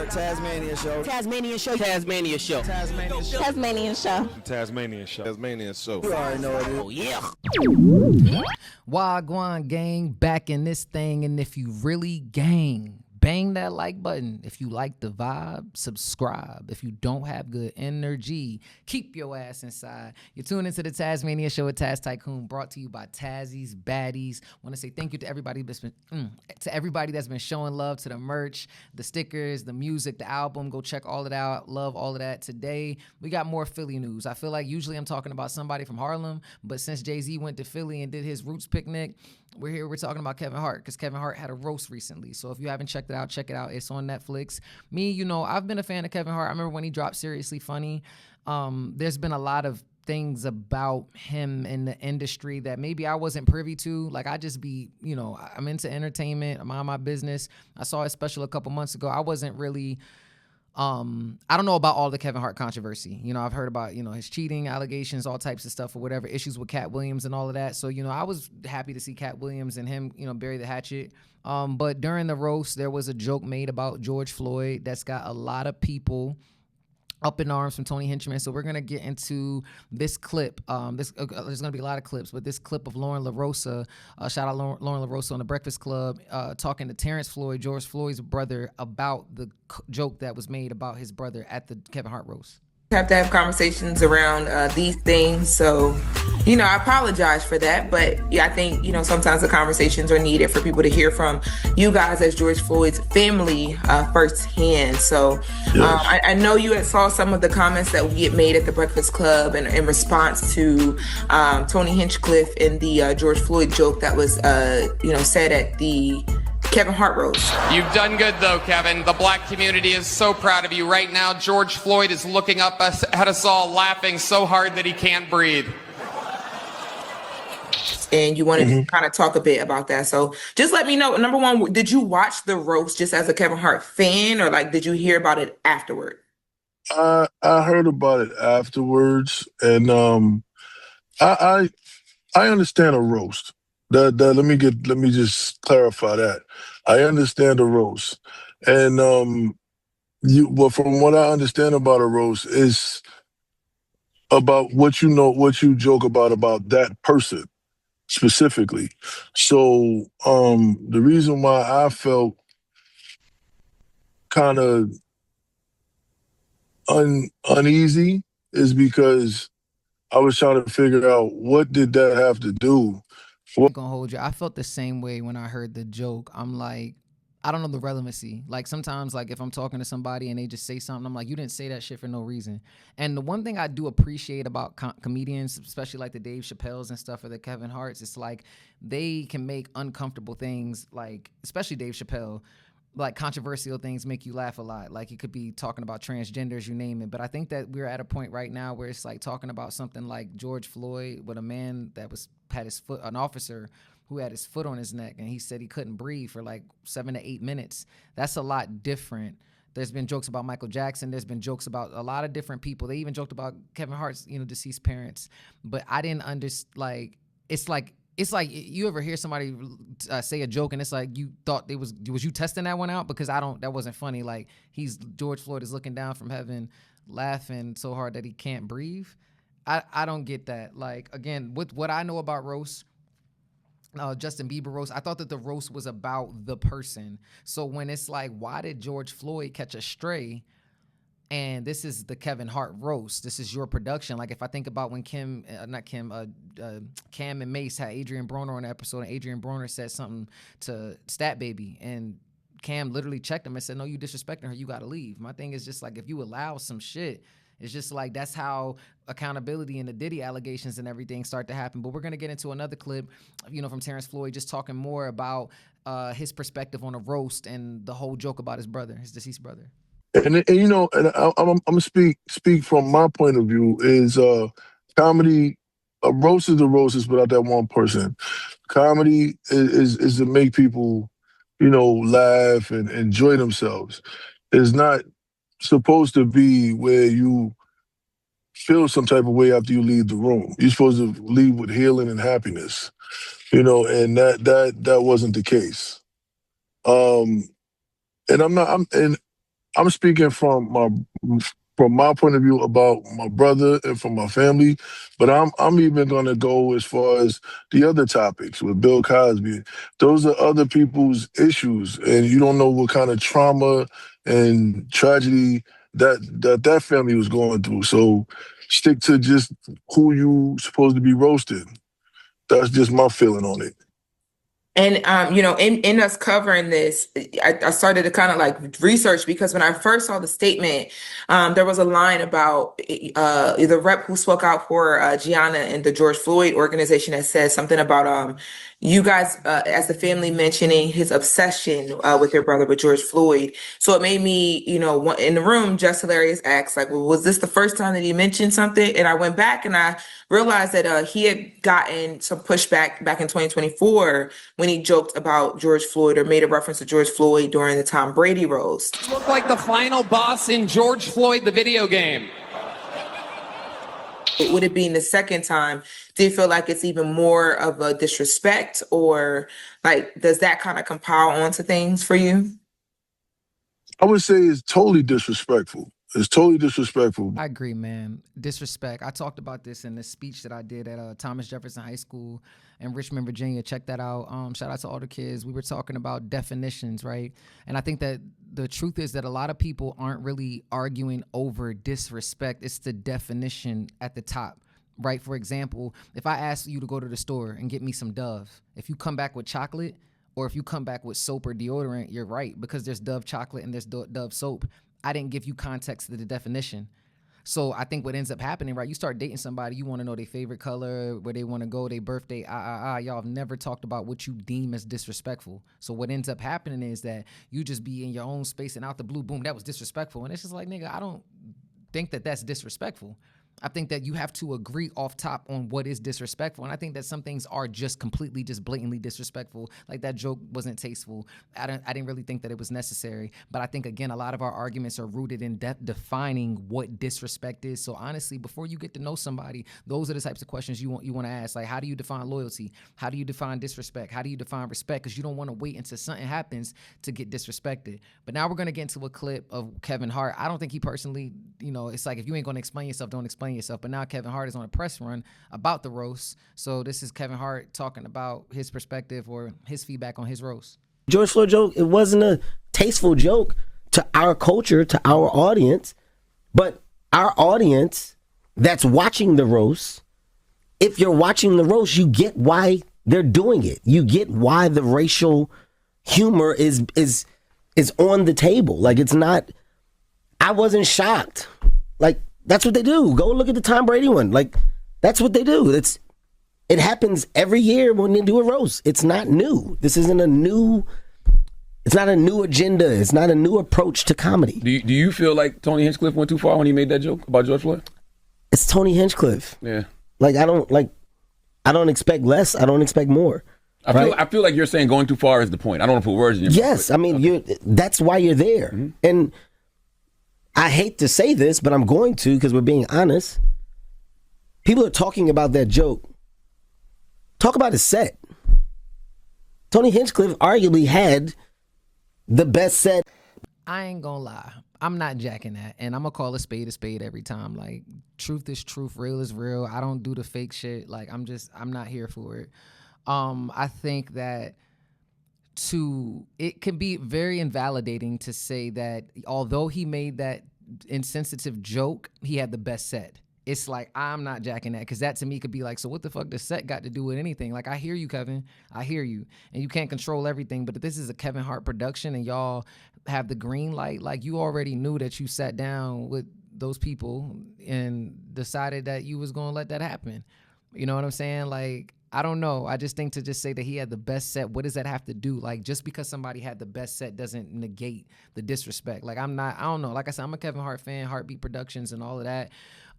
Tasmania show. Tasmania show. Tasmania show. Tasmania show. Tasmania show. Tasmania show. You already know it is. Oh, yeah. Wagwan gang, back in this thing, and if you really gang, bang that like button. If you like the vibe, subscribe. If you don't have good energy, keep your ass inside. You're tuning into the Tasmania show with Taz Tikoon, brought to you by Tazzy's Baddies. Want to say thank you to everybody that's been showing love to the merch, the stickers, the music, the album. Go check all of it out. Love all of that. Today we got more Philly news. I feel like usually I'm talking about somebody from Harlem, but since Jay-Z went to Philly and did his Roots picnic, we're talking about Kevin Hart, because Kevin Hart had a roast recently. So if you haven't checked it out, check it out. It's on Netflix. Me, I've been a fan of Kevin Hart. I remember when he dropped Seriously Funny. There's been a lot of things about him in the industry that maybe I wasn't privy to. Like, I just be, I'm into entertainment. I'm on my business. I saw his special a couple months ago. I wasn't really... I don't know about all the Kevin Hart controversy. I've heard about, his cheating allegations, all types of stuff or whatever, issues with Cat Williams and all of that. So, I was happy to see Cat Williams and him, bury the hatchet. But during the roast, there was a joke made about George Floyd that's got a lot of people up in arms from Tony Hinchcliffe. So we're going to get into this clip. There's going to be a lot of clips, but this clip of Lauren LaRosa, shout out Lauren LaRosa on the Breakfast Club, talking to Terrence Floyd, George Floyd's brother, about the joke that was made about his brother at the Kevin Hart roast. Have to have conversations around these things. So, I apologize for that. But yeah, I think, sometimes the conversations are needed for people to hear from you guys as George Floyd's family firsthand. So yes. I know you had saw some of the comments that we had made at the Breakfast Club in response to Tony Hinchcliffe and the George Floyd joke that was, said at the Kevin Hart roast. You've done good, though, Kevin. The black community is so proud of you. Right now, George Floyd is looking up at us all, laughing so hard that he can't breathe. And you wanted to kind of talk a bit about that. So just let me know, number one, did you watch the roast just as a Kevin Hart fan, or did you hear about it afterward? I heard about it afterwards, and I understand a roast. Let me just clarify that. I understand a roast, and but from what I understand about a roast is about what you joke about that person specifically. So the reason why I felt kind of uneasy is because I was trying to figure out, what did that have to do? I'm gonna hold you. I felt the same way when I heard the joke. I'm like, I don't know the relevancy. Like, sometimes, if I'm talking to somebody and they just say something, I'm like, you didn't say that shit for no reason. And the one thing I do appreciate about comedians, especially like the Dave Chappelles and stuff, or the Kevin Harts, it's like they can make uncomfortable things, especially Dave Chappelle, controversial things make you laugh a lot. Like, it could be talking about transgenders, you name it. But I think that we're at a point right now where it's talking about something like George Floyd with a man that had his foot, an officer who had his foot on his neck, and he said he couldn't breathe for 7 to 8 minutes. That's a lot different. There's been jokes about Michael Jackson. There's been jokes about a lot of different people. They even joked about Kevin Hart's, deceased parents. But I didn't understand. It's like you ever hear somebody say a joke and it's like you thought was you testing that one out? Because that wasn't funny. George Floyd is looking down from heaven, laughing so hard that he can't breathe. I don't get that. Again, with what I know about roast, Justin Bieber roast, I thought that the roast was about the person. So when it's why did George Floyd catch a stray? And this is the Kevin Hart roast. This is your production. If I think about when Cam and Mace had Adrian Broner on the episode, and Adrian Broner said something to Stat Baby, and Cam literally checked him and said, "No, you disrespecting her. You got to leave." My thing is just if you allow some shit, it's just that's how accountability and the Diddy allegations and everything start to happen. But we're going to get into another clip, from Terrence Floyd, just talking more about his perspective on a roast and the whole joke about his brother, his deceased brother. And I'm gonna speak from my point of view. Is comedy, a roast is a roast is without that one person. Comedy is to make people, laugh and enjoy themselves. It's not supposed to be where you feel some type of way after you leave the room. You're supposed to leave with healing and happiness, and that wasn't the case. and I'm speaking from my point of view about my brother and from my family, but I'm even gonna go as far as the other topics with Bill Cosby. Those are other people's issues, and you don't know what kind of trauma and tragedy that family was going through. So stick to just who you supposed to be roasted. That's just my feeling on it. And in us covering this, I started to kind of like research, because when I first saw the statement, there was a line about the rep who spoke out for Gianna and the George Floyd organization that said something about you guys as the family mentioning his obsession with your brother, with George Floyd. So it made me, in the room, Just Hilarious asked, like, well, was this the first time that he mentioned something? And I went back and I realized that he had gotten some pushback back in 2024 when he joked about George Floyd or made a reference to George Floyd during the Tom Brady roast. Look like the final boss in George Floyd, the video game. Would it being the second time, do you feel like it's even more of a disrespect, or like, does that kind of compile onto things for you? I would say it's totally disrespectful. It's totally disrespectful. I agree, man. Disrespect. I talked about this in the speech that I did at Thomas Jefferson High School in Richmond, Virginia. Check that out. Shout out to all the kids. We were talking about definitions, right? And I think that the truth is that a lot of people aren't really arguing over disrespect. It's the definition at the top, right? For example, if I ask you to go to the store and get me some Dove, if you come back with chocolate, or if you come back with soap or deodorant, you're right, because there's Dove chocolate and there's Dove soap. I didn't give you context to the definition. So I think what ends up happening, right, you start dating somebody, you want to know their favorite color, where they want to go, their birthday, y'all have never talked about what you deem as disrespectful. So what ends up happening is that you just be in your own space, and out the blue, boom, that was disrespectful. And it's just like, nigga, I don't think that that's disrespectful. I think that you have to agree off top on what is disrespectful. And I think that some things are just completely, just blatantly disrespectful. Like that joke wasn't tasteful. I didn't really think that it was necessary. But I think, again, a lot of our arguments are rooted in defining what disrespect is. So honestly, before you get to know somebody, those are the types of questions you want to ask. Like, how do you define loyalty? How do you define disrespect? How do you define respect? Because you don't want to wait until something happens to get disrespected. But now we're going to get into a clip of Kevin Hart. I don't think he personally, it's like, if you ain't going to explain yourself, don't explain yourself. But now Kevin Hart is on a press run about the roast. So this is Kevin Hart talking about his perspective or his feedback on his roast. George Floyd joke, it wasn't a tasteful joke to our culture, to our audience, but our audience that's watching the roast, if you're watching the roast, you get why they're doing it. You get why the racial humor is on the table. Like, it's not, I wasn't shocked. Like, that's what they do. Go look at the Tom Brady one. Like, that's what they do. It happens every year when they do a roast. It's not new. This isn't it's not a new agenda. It's not a new approach to comedy. Do you feel like Tony Hinchcliffe went too far when he made that joke about George Floyd? It's Tony Hinchcliffe. Yeah. Like, I don't expect less. I don't expect more. I feel like you're saying going too far is the point. I don't want to put words in your mouth. Yes, I mean, that's why you're there. Mm-hmm. And I hate to say this, but I'm going to, because we're being honest. People are talking about that joke. Talk about his set. Tony Hinchcliffe arguably had the best set. I ain't gonna lie. I'm not jacking that. And I'm gonna call a spade every time. Like, truth is truth, real is real. I don't do the fake shit. Like, I'm not here for it. I think that it can be very invalidating to say that although he made that insensitive joke, he had the best set. It's like, I'm not jacking that, because that to me could be like, so what the fuck does set got to do with anything? Like, I hear you, Kevin. I hear you. And you can't control everything, but if this is a Kevin Hart production and y'all have the green light, like, you already knew that you sat down with those people and decided that you was going to let that happen. You know what I'm saying? Like, I don't know. I just think to just say that he had the best set, what does that have to do? Like, just because somebody had the best set doesn't negate the disrespect. Like, I don't know. Like I said, I'm a Kevin Hart fan, Heartbeat Productions and all of that.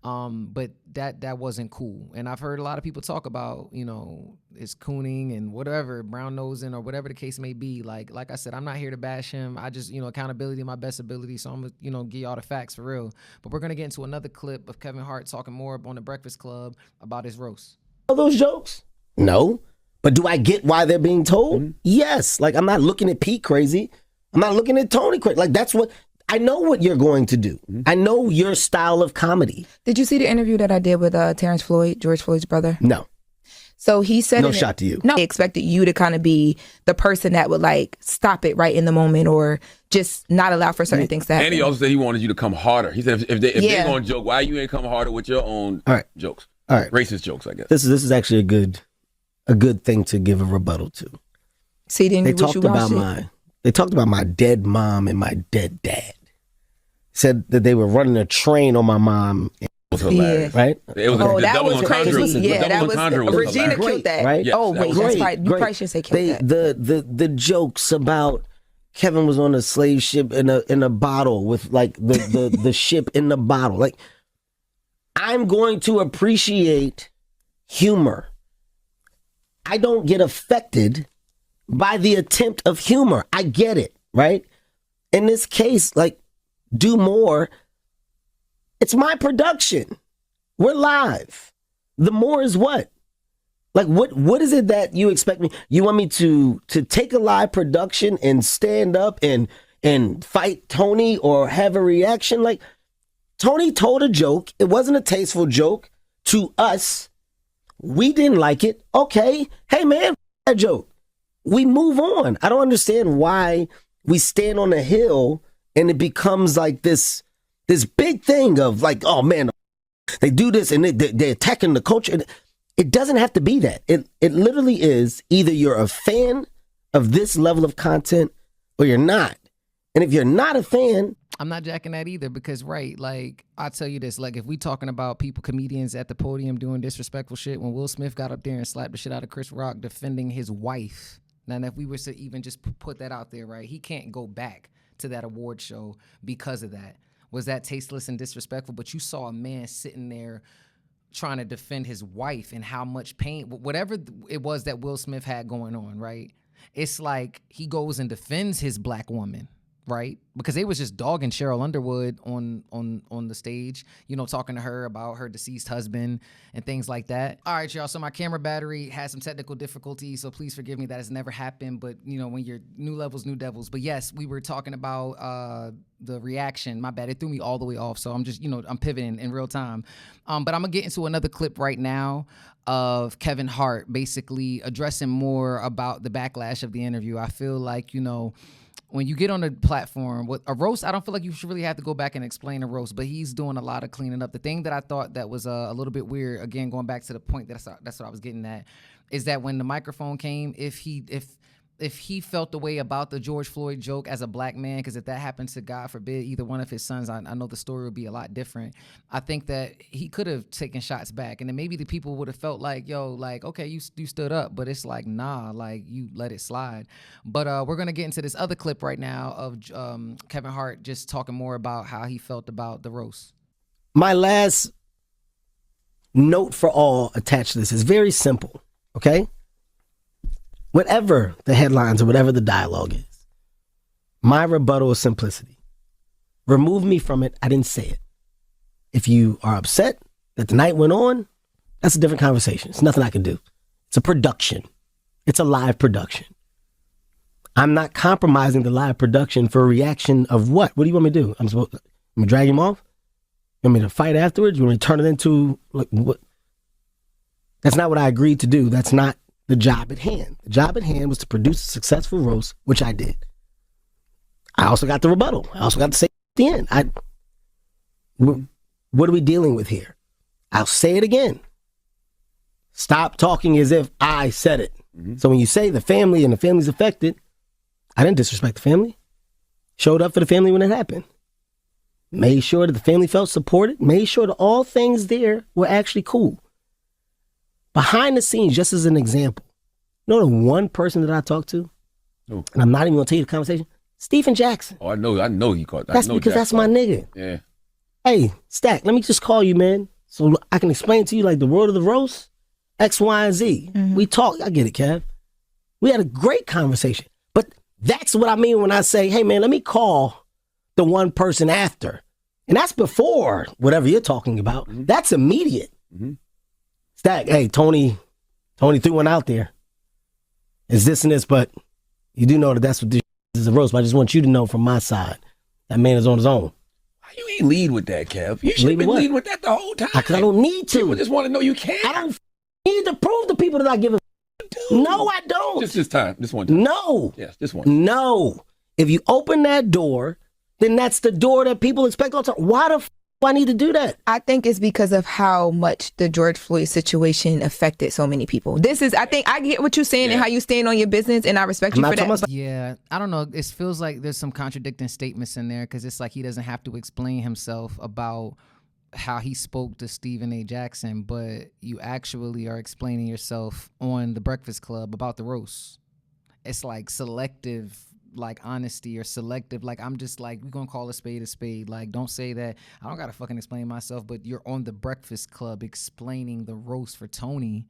But that wasn't cool. And I've heard a lot of people talk about, it's cooning and whatever, brown nosing or whatever the case may be. Like I said, I'm not here to bash him. I just, accountability, my best ability. So I'm gonna, give y'all the facts for real. But we're gonna get into another clip of Kevin Hart talking more on the Breakfast Club about his roast. All those jokes? No. But do I get why they're being told? Mm-hmm. Yes. Like, I'm not looking at Pete crazy. I'm not looking at Tony quick. Like, that's what, I know what you're going to do. I know your style of comedy. Did you see the interview that I did with Terrence Floyd, George Floyd's brother? No. So he said, no shot to you. No, he expected you to kind of be the person that would like stop it right in the moment or just not allow for certain things to happen. And he also said he wanted you to come harder. He said if they're going to joke, why you ain't come harder with your own jokes? All right. Racist jokes, I guess. This is actually a good thing to give a rebuttal to. See, they talked about my dead mom and my dead dad. Said that they were running a train on my mom. It was hilarious. Right? It was that was crazy. Yeah, that was Regina hilarious. killed that. Right? Oh, wait, that's right. You probably should say killed that. The jokes about Kevin was on a slave ship in a bottle with like the ship in the bottle. Like, I'm going to appreciate humor. I don't get affected by the attempt of humor. I get it, right? In this case, like, do more. It's my production. We're live. The more is what? Like, what is it that you expect me? You want me to take a live production and stand up and fight Tony or have a reaction? Like, Tony told a joke. It wasn't a tasteful joke to us. We didn't like it. Okay. Hey, man, that joke. We move on. I don't understand why we stand on a hill and it becomes like this big thing of like, oh, man, they do this and they're attacking the culture. It doesn't have to be that. It literally is either you're a fan of this level of content or you're not. And if you're not a fan, I'm not jacking that either because, like, I'll tell you this. Like, if we talking about comedians at the podium doing disrespectful shit, when Will Smith got up there and slapped the shit out of Chris Rock defending his wife, now if we were to even just put that out there, right, he can't go back to that award show because of that. Was that tasteless and disrespectful? But you saw a man sitting there trying to defend his wife and how much pain, whatever it was that Will Smith had going on, right? It's like he goes and defends his black woman, right? Because they was just dogging Cheryl Underwood on the stage, talking to her about her deceased husband and things like that. All right, y'all. So my camera battery has some technical difficulties, so please forgive me. That has never happened, but when you're new levels, new devils. But yes, we were talking about the reaction. My bad, it threw me all the way off. So I'm just, I'm pivoting in real time. But I'm gonna get into another clip right now of Kevin Hart basically addressing more about the backlash of the interview. I feel like, when you get on a platform with a roast, I don't feel like you should really have to go back and explain a roast, but he's doing a lot of cleaning up. The thing that I thought that was a little bit weird, again, going back to the point that's what I was getting at, is that when the microphone came, if he felt the way about the George Floyd joke as a black man, because if that happened to, God forbid, either one of his sons, I know the story would be a lot different. I think that he could have taken shots back, and then maybe the people would have felt like, yo, like, okay, you stood up, but it's like, nah, like, you let it slide. But we're going to get into this other clip right now of Kevin Hart just talking more about how he felt about the roast. My last note for all attached to this is very simple, okay? Whatever the headlines or whatever the dialogue is, my rebuttal is simplicity. Remove me from it. I didn't say it. If you are upset that the night went on, that's a different conversation. It's nothing I can do. It's a production. It's a live production. I'm not compromising the live production for a reaction of what? What do you want me to do? I'm going to drag him off? You want me to fight afterwards? You want me to turn it into, like, what? That's not what I agreed to do. That's not the job at hand. The job at hand was to produce a successful roast, which I did. I also got the rebuttal. I also got to say at the end. What are we dealing with here? I'll say it again. Stop talking as if I said it. Mm-hmm. So when you say the family and the family's affected, I didn't disrespect the family. Showed up for the family when it happened. Made sure that the family felt supported. Made sure that all things there were actually cool. Behind the scenes, just as an example, you know the one person that I talked to, and I'm not even gonna tell you the conversation, Stephen Jackson. Oh, I know he caught that. That's because that's my nigga. Yeah. Hey, Stack, let me just call you, man, so I can explain to you like the world of the roast, X, Y, and Z. Mm-hmm. We talked. I get it, Kev. We had a great conversation, but that's what I mean when I say, hey, man, let me call the one person after, and that's before whatever you're talking about. Mm-hmm. That's immediate. Mm-hmm. Stack, hey, Tony threw one out there. It's this and this, but you do know that that's what this This is a roast, but I just want you to know from my side, that man is on his own. Why you ain't lead with that, Kev? You should have been leading with that the whole time. Because I don't need to. People just want to know you can. I don't need to prove to people that I give a No, I don't. Just this time. This one time. No. Yes, this one. No. If you open that door, then that's the door that people expect all the time. Why the f*** do I need to do that? I think it's because of how much the George Floyd situation affected so many people. I think I get what you're saying and how you stand on your business, and I respect you for that. Yeah, I don't know. It feels like there's some contradicting statements in there because it's like he doesn't have to explain himself about how he spoke to Stephen A. Jackson, but you actually are explaining yourself on the Breakfast Club about the roast. It's like selective, like honesty, or selective, like I'm just like, we're gonna call a spade a spade. Like, don't say that I don't gotta fucking explain myself, but you're on the Breakfast Club explaining the roast for Tony.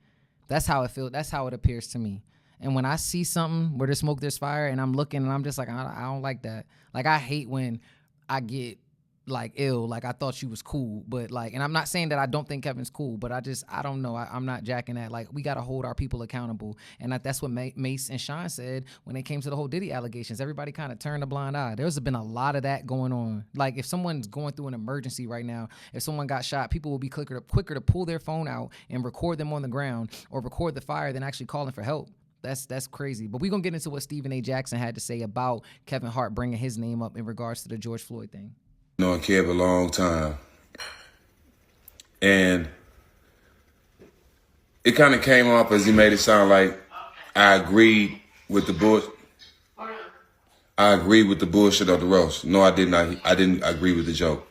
That's how it feels. That's how it appears to me. And when I see something where there's smoke, there's fire, and I'm looking and I'm just like, I don't like that. Like, I hate when I get like ill, like I thought she was cool, but like, and I'm not saying that I don't think Kevin's cool, but I don't know. I'm not jacking that. Like, we got to hold our people accountable. And that's what Mace and Sean said when it came to the whole Diddy allegations. Everybody kind of turned a blind eye. There's been a lot of that going on. Like, if someone's going through an emergency right now, if someone got shot, people will be quicker to pull their phone out and record them on the ground or record the fire than actually calling for help. That's crazy. But we're going to get into what Stephen A. Jackson had to say about Kevin Hart bringing his name up in regards to the George Floyd thing. Known Kev a long time, and it kind of came off as he made it sound like I agreed with the bullshit. I agreed with the bullshit of the roast. No, I did not. I didn't agree with the joke.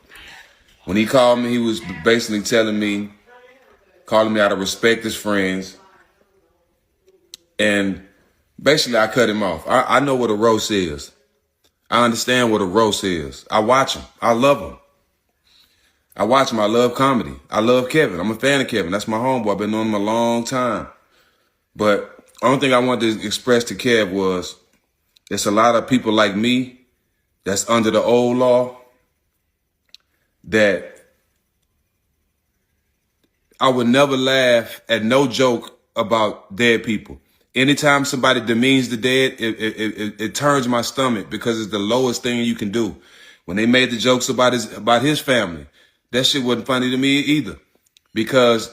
When he called me, he was basically calling me out of respect as friends, and basically I cut him off. I know what a roast is. I understand what a roast is. I watch him. I love him. I watch him. I love comedy. I love Kevin. I'm a fan of Kevin. That's my homeboy. I've been knowing him a long time. But the only thing I wanted to express to Kev was there's a lot of people like me that's under the old law that I would never laugh at no joke about dead people. Anytime somebody demeans the dead, it turns my stomach because it's the lowest thing you can do. When they made the jokes about his family, that shit wasn't funny to me either, because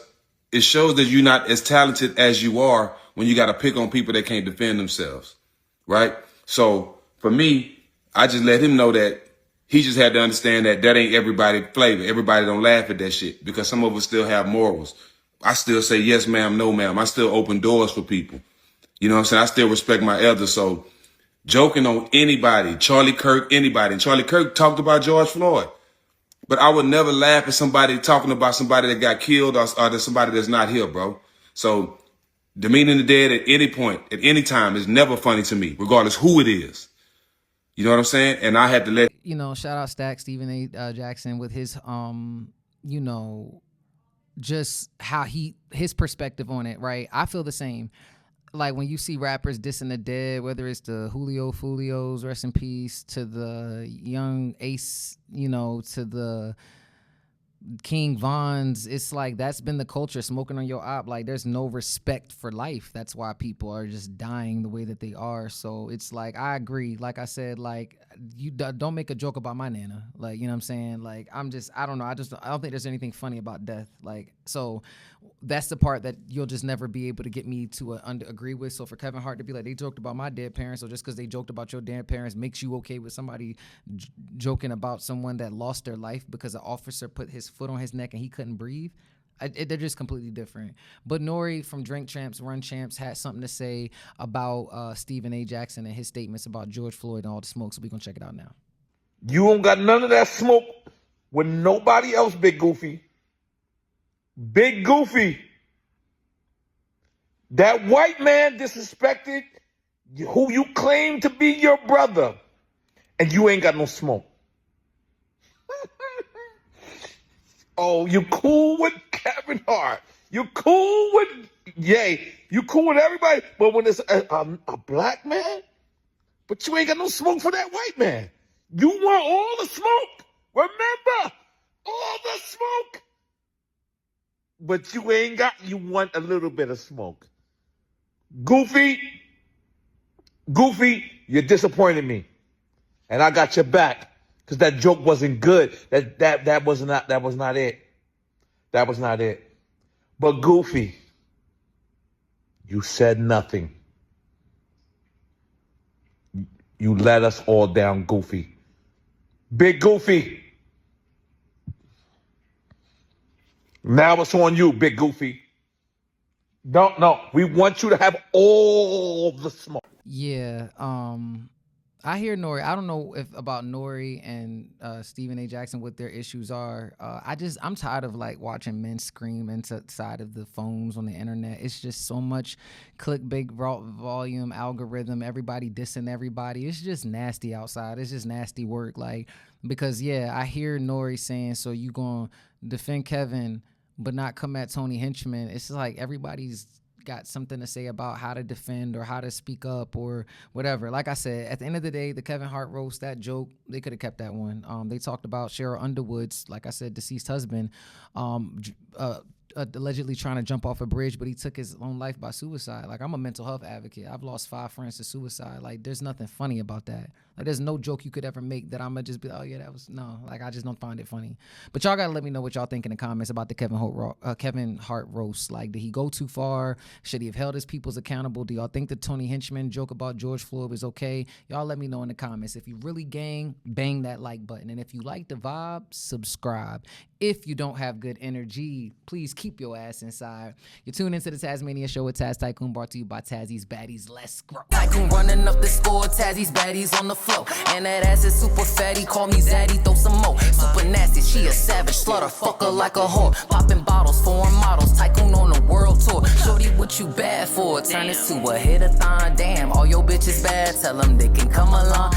it shows that you're not as talented as you are when you got to pick on people that can't defend themselves, right? So for me, I just let him know that he just had to understand that ain't everybody's flavor. Everybody don't laugh at that shit because some of us still have morals. I still say yes, ma'am, no, ma'am. I still open doors for people. You know what I'm saying? I still respect my elders. So joking on anybody, Charlie Kirk, anybody. And Charlie Kirk talked about George Floyd. But I would never laugh at somebody talking about somebody that got killed or somebody that's not here, bro. So demeaning the dead at any point, at any time is never funny to me, regardless who it is. You know what I'm saying? And I had to let... You know, shout out Stack, Stephen A. Jackson with his, you know, just how his perspective on it, right? I feel the same. Like when you see rappers dissing the dead, whether it's the Julio Fulios, rest in peace, to the young Ace, you know, to the King Vons, it's like that's been the culture, smoking on your op. Like there's no respect for life. That's why people are just dying the way that they are. So it's like, I agree. Like I said, like you don't make a joke about my nana. Like, you know what I'm saying? Like I don't know. I don't think there's anything funny about death. Like, so that's the part that you'll just never be able to get me to agree with. So for Kevin Hart to be like, they joked about my dead parents, or just because they joked about your dead parents makes you okay with somebody joking about someone that lost their life because an officer put his foot on his neck and he couldn't breathe. They're just completely different. But NORE from Drink Champs, Run Champs had something to say about Stephen A. Jackson and his statements about George Floyd and all the smoke. So we're going to check it out now. You don't got none of that smoke with nobody else, Big Goofy. Big Goofy. That white man disrespected who you claim to be your brother, and you ain't got no smoke. Oh, you cool with Kevin Hart. You cool with Ye. You cool with everybody. But when it's a black man, but you ain't got no smoke for that white man. You want all the smoke. Remember, all the smoke. But you want a little bit of smoke. Goofy, You disappointed me. And I got your back. Because that joke wasn't good. That was not it. That was not it. But Goofy, you said nothing. You let us all down, Goofy. Big Goofy. Now it's on you, Big Goofy. No. We want you to have all the smoke. Yeah, I hear NORE. I don't know about NORE and Stephen A. Jackson, what their issues are. I'm tired of like watching men scream inside of the phones on the internet. It's just so much clickbait, volume, algorithm, everybody dissing everybody. It's just nasty outside. It's just nasty work. Like, because I hear NORE saying, so you gonna defend Kevin, but not come at Tony Hinchman. It's like everybody's got something to say about how to defend or how to speak up or whatever. Like I said, at the end of the day, the Kevin Hart roast, that joke, they could have kept that one. They talked about Cheryl Underwood's, like I said, deceased husband, allegedly trying to jump off a bridge, but he took his own life by suicide. Like, I'm a mental health advocate. I've lost 5 friends to suicide. Like, there's nothing funny about that. Like, there's no joke you could ever make that I'm gonna just be, oh yeah, that was, no. Like, I just don't find it funny. But y'all gotta let me know what y'all think in the comments about the Kevin Hart roast. Like, did he go too far? Should he have held his peoples accountable? Do y'all think the Tony Hinchman joke about George Floyd was okay? Y'all let me know in the comments. If you really gang, bang that like button. And if you like the vibe, subscribe. If you don't have good energy, please keep your ass inside. You're tuned into the Tasmania Show with Taz Tikoon, brought to you by Tazzy's Baddies. Let's grow. Tikoon running up the score, Tazzy's Baddies on the floor. And that ass is super fatty, call me Zaddy, throw some more. Super nasty, she a savage, slaughter fucker like a whore. Popping bottles, foreign models, Tikoon on the world tour. Shorty, what you bad for? Turn this to a hit-a-thon. Damn, all your bitches bad, tell them they can come along.